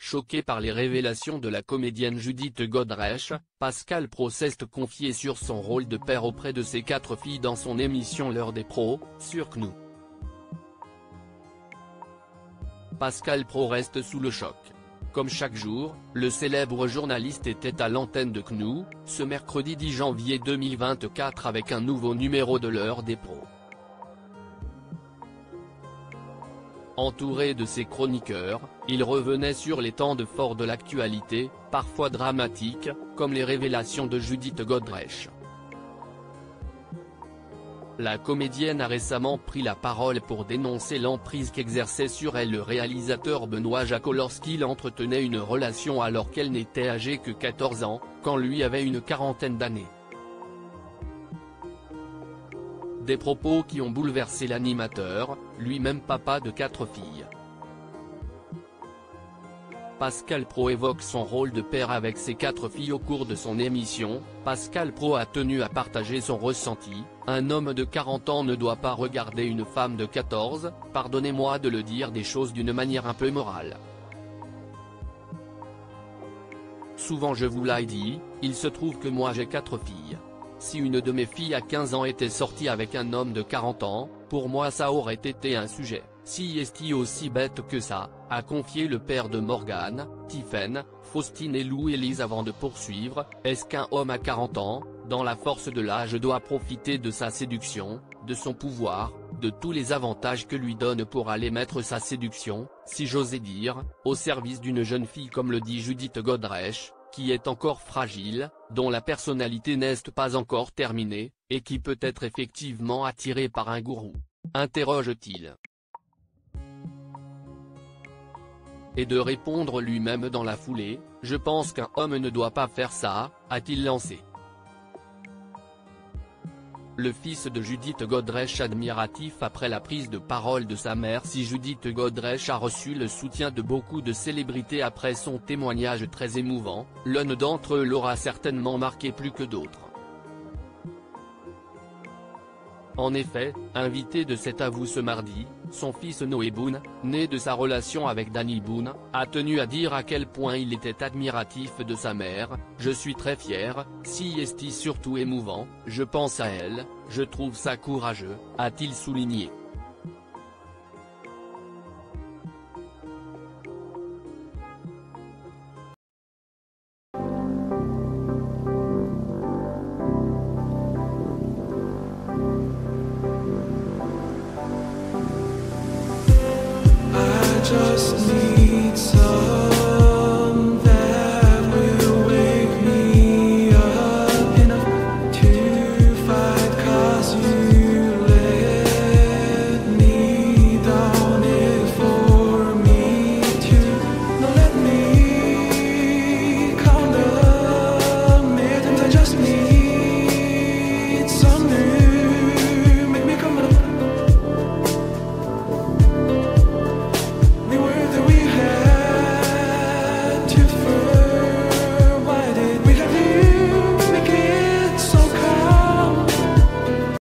Choqué par les révélations de la comédienne Judith Godrèche, Pascal Praud s'est confié sur son rôle de père auprès de ses 4 filles dans son émission L'heure des pros, sur CNOU. Pascal Praud reste sous le choc. Comme chaque jour, le célèbre journaliste était à l'antenne de CNOU, ce mercredi 10 janvier 2024 avec un nouveau numéro de L'heure des pros. Entouré de ses chroniqueurs, il revenait sur les temps de forts de l'actualité, parfois dramatiques, comme les révélations de Judith Godrèche. La comédienne a récemment pris la parole pour dénoncer l'emprise qu'exerçait sur elle le réalisateur Benoît Jacot lorsqu'il entretenait une relation alors qu'elle n'était âgée que 14 ans, quand lui avait une quarantaine d'années. Des propos qui ont bouleversé l'animateur, lui-même papa de 4 filles. Pascal Praud évoque son rôle de père avec ses 4 filles au cours de son émission. Pascal Praud a tenu à partager son ressenti: un homme de 40 ans ne doit pas regarder une femme de 14, pardonnez-moi de le dire des choses d'une manière un peu morale. Souvent je vous l'ai dit, il se trouve que moi j'ai 4 filles. Si une de mes filles à 15 ans était sortie avec un homme de 40 ans, pour moi ça aurait été un sujet. Si est-il aussi bête que ça, a confié le père de Morgane, Tiphaine, Faustine et Louis-Élise avant de poursuivre: est-ce qu'un homme à 40 ans, dans la force de l'âge doit profiter de sa séduction, de son pouvoir, de tous les avantages que lui donne pour aller mettre sa séduction, si j'osais dire, au service d'une jeune fille comme le dit Judith Godrèche, qui est encore fragile, dont la personnalité n'est pas encore terminée, et qui peut être effectivement attirée par un gourou? Interroge-t-il. Et de répondre lui-même dans la foulée: je pense qu'un homme ne doit pas faire ça, a-t-il lancé. Le fils de Judith Godrèche admiratif après la prise de parole de sa mère. Si Judith Godrèche a reçu le soutien de beaucoup de célébrités après son témoignage très émouvant, l'un d'entre eux l'aura certainement marqué plus que d'autres. En effet, invité de cet avou ce mardi, son fils Noé Boone, né de sa relation avec Danny Boone, a tenu à dire à quel point il était admiratif de sa mère: je suis très fier, si est surtout émouvant, je pense à elle, je trouve ça courageux, a-t-il souligné. Just need